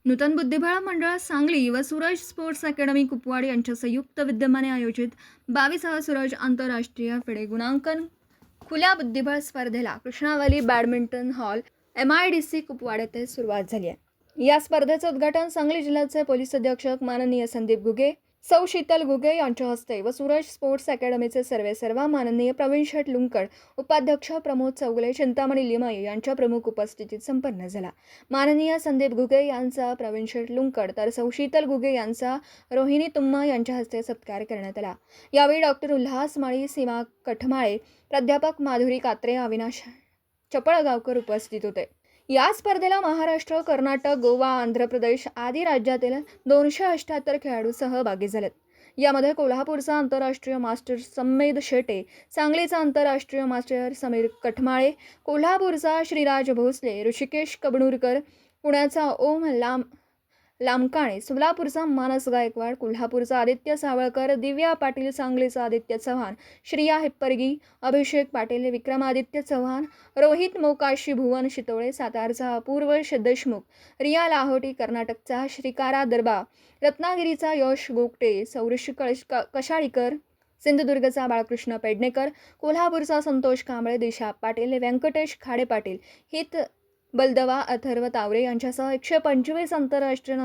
नूतन बुद्धिबळ मंडळ सांगली व सूरज स्पोर्ट्स अकॅडमी कुपवाड यांच्या संयुक्त विद्यमाने आयोजित 22वा सूरज आंतरराष्ट्रीय फिडे गुणांकन खुल्या बुद्धिबळ स्पर्धेला कृष्णावली बॅडमिंटन हॉल MIDC कुपवाड येथे सुरुवात झाली आहे। या स्पर्धेचे उद्घाटन सांगली जिल्ह्याचे पोलीस अधीक्षक माननीय संदीप घुगे, सौ शीतल घुगे यांच्या हस्ते व सूरज स्पोर्ट्स अकॅडमीचे सर्वेसर्वा माननीय प्रवीण शेठ लुंकड, उपाध्यक्ष प्रमोद चौगुले, चिंतामणी लिमये यांच्या प्रमुख उपस्थितीत संपन्न झाला। माननीय संदीप घुगे यांचा प्रवीण शेठ लुंकड तर सौ शीतल घुगे यांचा रोहिणी तुम्मा यांच्या हस्ते सत्कार करण्यात आला। यावेळी डॉक्टर उल्हास माळी, सीमा कठमाळे, प्राध्यापक माधुरी कात्रे, अविनाश चपळगावकर उपस्थित होते। या स्पर्धेला महाराष्ट्र, कर्नाटक, गोवा, आंध्र प्रदेश आदी राज्यातील 278 खेळाडू सहभागी झालेत। यामध्ये कोल्हापूरचा आंतरराष्ट्रीय मास्टर सम्मेद शेटे, सांगलीचा आंतरराष्ट्रीय मास्टर समीर कठमाळे, कोल्हापूरचा श्रीराज भोसले, ऋषिकेश कबनूरकर, पुण्याचा ओम लामकाणे, सोलापूरचा मानस गायकवाड, कोल्हापूरचा आदित्य सावळकर, दिव्या पाटील, सांगलीचा आदित्य चव्हाण, श्रिया हिप्परगी, अभिषेक पाटील, विक्रमादित्य चव्हाण, रोहित मोकाशी, भुवन शितोळे, सातारचा अपूर्व देशमुख, रिया लाहोटी, कर्नाटकचा श्रीकारा दरबा, रत्नागिरीचा यश गोगटे, सौरिश कशाळीकर, सिंधुदुर्गचा बाळकृष्ण पेडणेकर, कोल्हापूरचा संतोष कांबळे, दिशा पाटील, व्यंकटेश खाडे पाटील, हित बलदवा, अथर्व तावरे यांच्यासह 125 आंतरराष्ट्रीय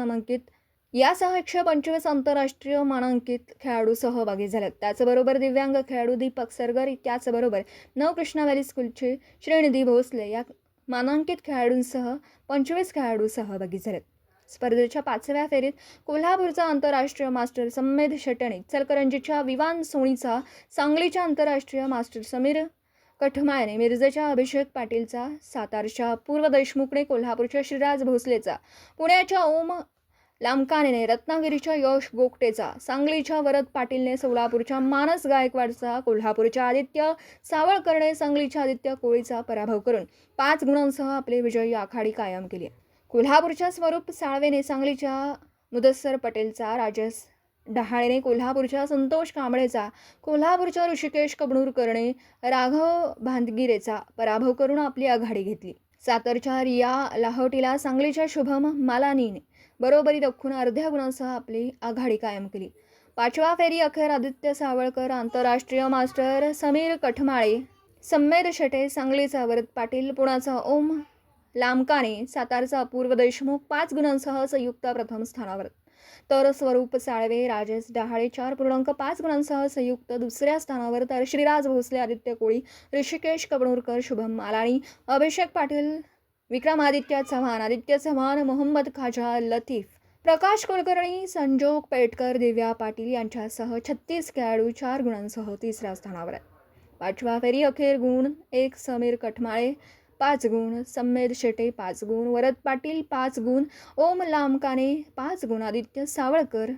मानांकित खेळाडू सहभागी झालेत। त्याचबरोबर दिव्यांग खेळाडू दीपक सरगर, त्याचबरोबर कृष्णा व्हॅली स्कूलचे श्रीनिधी भोसले या मानांकित खेळाडूंसह 25 खेळाडू सहभागी झालेत। स्पर्धेच्या 5व्या फेरीत कोल्हापूरचा आंतरराष्ट्रीय मास्टर सम्मेद शेटणे, इचलकरंजीच्या विवान सोनीचा, सांगलीच्या आंतरराष्ट्रीय मास्टर समीर कठमाळेने, मिरजेच्या अभिषेक पाटीलचा, सातारच्या पूर्व देशमुखने, कोल्हापूरच्या श्रीराज भोसलेचा, पुण्याच्या ओम लामकानेने, रत्नागिरीच्या यश गोगटेचा, सांगलीच्या वरद पाटीलने, सोलापूरच्या मानस गायकवाडचा, कोल्हापूरच्या आदित्य सावळकरने, सांगलीच्या आदित्य कोळीचा पराभव करून 5 गुणांसह आपली विजयी आखाडी कायम केली आहे। कोल्हापूरच्या स्वरूप साळवेने, सांगलीच्या मुदस्सर पटेलचा, राजेश डहाळेने, कोल्हापूरच्या संतोष कांबळेचा, कोल्हापूरच्या ऋषिकेश कबनूरकरने, राघव भांदगिरेचा पराभव करून आपली आघाडी घेतली। सातारच्या रिया लाहोटीला, सांगलीच्या शुभम मालानीने बरोबरी राखून अर्ध्या गुणांसह आपली आघाडी कायम केली। 5व्या फेरी अखेर आदित्य सावळकर, आंतरराष्ट्रीय मास्टर समीर कठमाळे, सम्मेद शेटे, सांगलीचा वरद पाटील, पुण्याचा ओम लामकाने, सातारचा अपूर्व देशमुख 5 गुणांसह संयुक्त प्रथम स्थानावर, तर स्वरूप साळवे, राजेश डहाळे 4.5 गुणांसह संयुक्त दुसऱ्या स्थानावर, तर श्रीराज भोसले, आदित्य कोळी, ऋषिकेश कबनूरकर, शुभम मालानी, अभिषेक पाटील, विक्रमादित्य चव्हाण, आदित्य चव्हाण, मोहम्मद खाजा, लतीफ, प्रकाश कुलकर्णी, संजोग पेटकर, दिव्या पाटील यांच्यासह 36 खेळाडू 4 गुणांसह तिसऱ्या स्थानावर आहेत। 5व्या फेरी अखेर गुण 1 समीर कठमाळे 5 गुण, सम्मेद शेटे 5 गुण, वरद पाटील 5 गुण, ओम लामकाने 5 गुण, आदित्य सावळकर,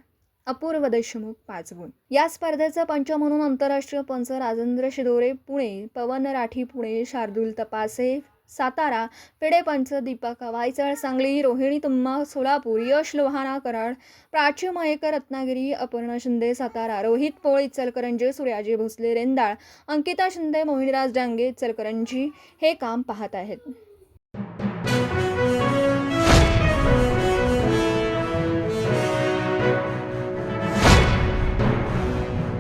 अपूर्व देशमुख 5 गुण। या स्पर्धेचा पंच म्हणून आंतरराष्ट्रीय पंच राजेंद्र शिदोरे पुणे, पवन राठी पुणे, शार्दूल तपासे सातारा, फिडे पंच दीपक वायचळ सांगली, रोहिणी तुम्मा सोलापूर, यश लोहाना कराड, प्राची मयेकर रत्नागिरी, अपर्णा शिंदे सातारा, रोहित पोळ इचलकरंजी, सूर्याजी भोसले रेंदाळ, अंकिता शिंदे, मोहिनीराज डांगे इचलकरंजी हे काम पाहत आहेत।